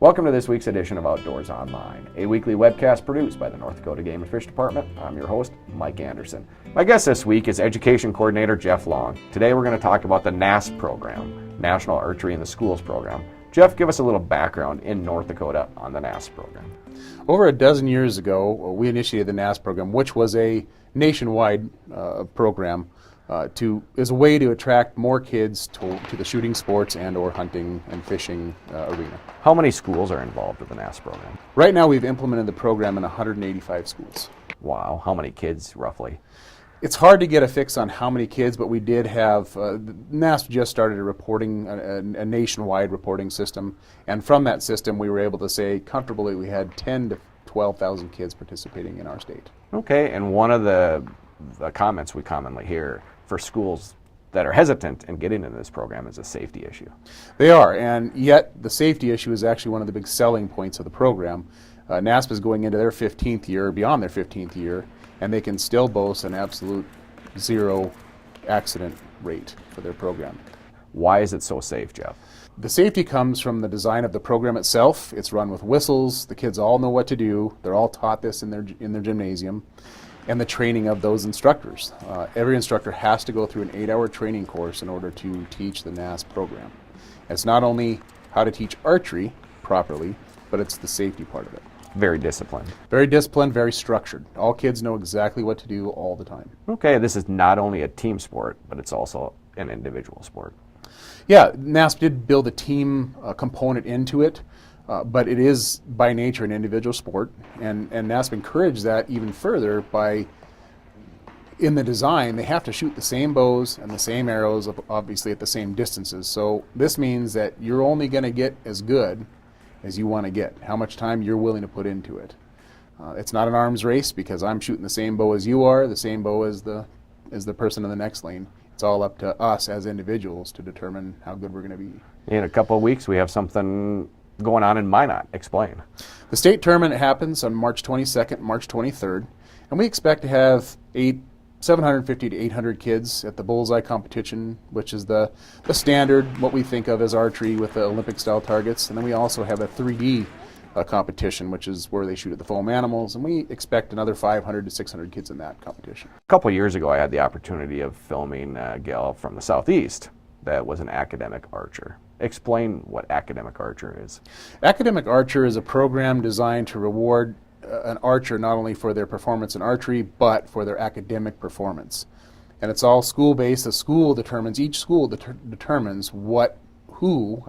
Welcome to this week's edition of Outdoors Online, a weekly webcast produced by the North Dakota Game and Fish Department. I'm your host, Mike Anderson. My guest this week is Education Coordinator Jeff Long. Today we're going to talk about the NASP program, National Archery in the Schools program. Jeff, give us a little background in North Dakota on the NASP program. Over a dozen years ago, we initiated the NASP program, which was a nationwide program as a way to attract more kids to the shooting sports and or hunting and fishing arena. How many schools are involved with the NASP program? Right now we've implemented the program in 185 schools. Wow, how many kids roughly? It's hard to get a fix on how many kids, but we did have, NASP just started a nationwide reporting system, and from that system we were able to say comfortably we had 10 to 12,000 kids participating in our state. Okay, and one of the comments we commonly hear for schools that are hesitant in getting into this program is a safety issue. They are, and yet the safety issue is actually one of the big selling points of the program. NASP is going into their 15th year, beyond their 15th year, and they can still boast an absolute zero accident rate for their program. Why is it so safe, Jeff? The safety comes from the design of the program itself. It's run with whistles. The kids all know what to do. They're all taught this in their gymnasium. And the training of those instructors. Every instructor has to go through an 8-hour training course in order to teach the NASP program. It's not only how to teach archery properly, but it's the safety part of it. Very disciplined. Very disciplined, very structured. All kids know exactly what to do all the time. Okay, this is not only a team sport, but it's also an individual sport. Yeah, NASP did build a team component into it. But it is by nature an individual sport, and NASP encouraged that even further by, in the design, they have to shoot the same bows and the same arrows, obviously at the same distances. So this means that you're only going to get as good as you want to get, how much time you're willing to put into it. It's not an arms race because I'm shooting the same bow as you are, the same bow as the person in the next lane. It's all up to us as individuals to determine how good we're going to be. In a couple of weeks, we have something going on in Minot. Explain. The state tournament happens on March 22nd, March 23rd, and we expect to have 750 to 800 kids at the bullseye competition, which is the standard, what we think of as archery with the Olympic-style targets. And then we also have a 3D competition, which is where they shoot at the foam animals, and we expect another 500 to 600 kids in that competition. A couple of years ago, I had the opportunity of filming a gal from the southeast that was an academic archer. Explain what academic archer is. Academic archer is a program designed to reward an archer not only for their performance in archery, but for their academic performance. And it's all school-based. Each school determines who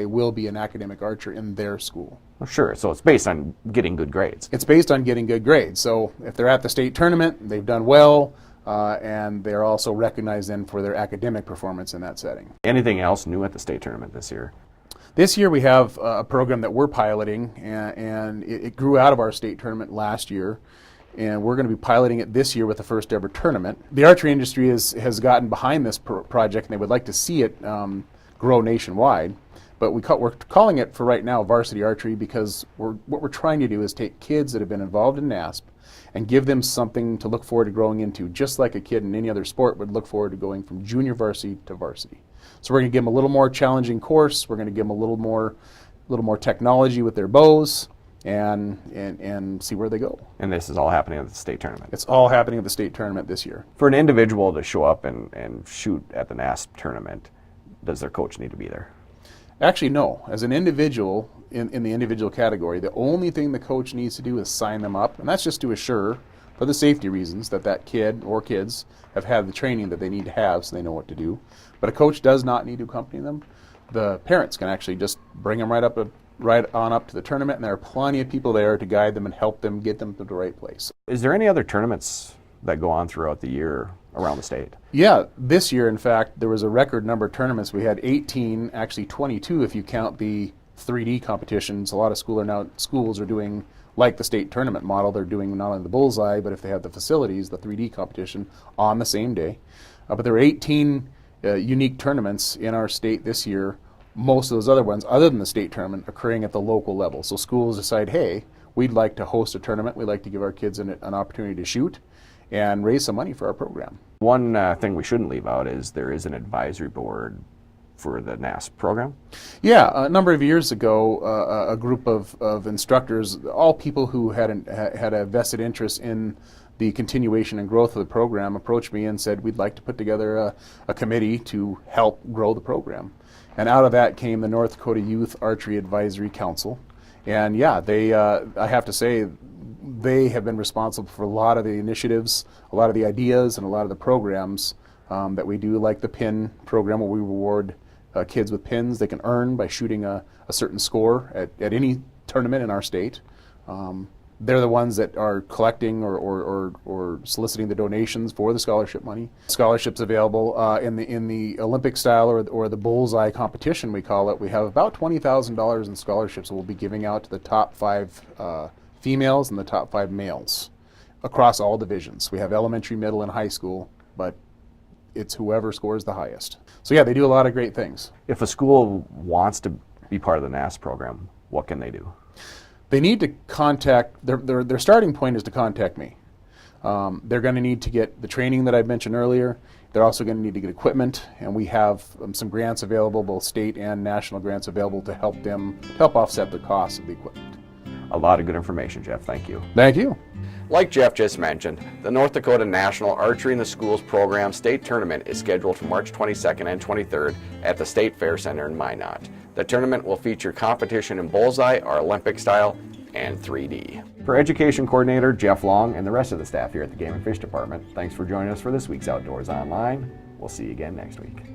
will be an academic archer in their school. Well, sure, so it's based on getting good grades. It's based on getting good grades. So if they're at the state tournament, they've done well, and they're also recognized then for their academic performance in that setting. Anything else new at the state tournament this year? This year we have a program that we're piloting, and it grew out of our state tournament last year, and we're going to be piloting it this year with the first ever tournament. The archery industry has gotten behind this project, and they would like to see it grow nationwide, but we're calling it for right now varsity archery because what we're trying to do is take kids that have been involved in NASP and give them something to look forward to growing into, just like a kid in any other sport would look forward to going from junior varsity to varsity. So we're going to give them a little more challenging course. We're going to give them a little more technology with their bows, and see where they go. And this is all happening at the state tournament? It's all happening at the state tournament this year. For an individual to show up and shoot at the NASP tournament, does their coach need to be there? Actually, no. As an individual, in the individual category, the only thing the coach needs to do is sign them up, and that's just to assure, for the safety reasons, that kid or kids have had the training that they need to have so they know what to do. But a coach does not need to accompany them. The parents can actually just bring them right on up to the tournament, and there are plenty of people there to guide them and help them get them to the right place. Is there any other tournaments that go on throughout the year around the state? Yeah, this year, in fact, there was a record number of tournaments. We had 18, actually 22 if you count the 3D competitions. A lot of schools are doing, like the state tournament model, they're doing not only the bullseye, but if they have the facilities, the 3D competition on the same day. But there were 18 unique tournaments in our state this year. Most of those other ones, other than the state tournament, occurring at the local level. So schools decide, hey, we'd like to host a tournament. We'd like to give our kids an opportunity to shoot and raise some money for our program. One thing we shouldn't leave out is there is an advisory board for the NAS program? Yeah, a number of years ago, a group of instructors, all people who had a vested interest in the continuation and growth of the program, approached me and said, we'd like to put together a committee to help grow the program. And out of that came the North Dakota Youth Archery Advisory Council. And yeah, I have to say, they have been responsible for a lot of the initiatives, a lot of the ideas, and a lot of the programs that we do, like the pin program, where we reward kids with pins they can earn by shooting a certain score at any tournament in our state. They're the ones that are collecting or soliciting the donations for the scholarship money. Scholarships available in the Olympic style or the bullseye competition, we call it. We have about $20,000 in scholarships that we'll be giving out to the top 5 females and the top 5 males across all divisions. We have elementary, middle, and high school, but it's whoever scores the highest. So yeah, they do a lot of great things. If a school wants to be part of the NAS program, what can they do? They need to contact, their starting point is to contact me. They're going to need to get the training that I mentioned earlier. They're also going to need to get equipment, and we have some grants available, both state and national grants available, to help offset the cost of the equipment. A lot of good information, Jeff. Thank you. Thank you. Like Jeff just mentioned, the North Dakota National Archery in the Schools program state tournament is scheduled for March 22nd and 23rd at the State Fair Center in Minot. The tournament will feature competition in bullseye, or Olympic style, and 3D. For Education Coordinator Jeff Long and the rest of the staff here at the Game and Fish Department, thanks for joining us for this week's Outdoors Online. We'll see you again next week.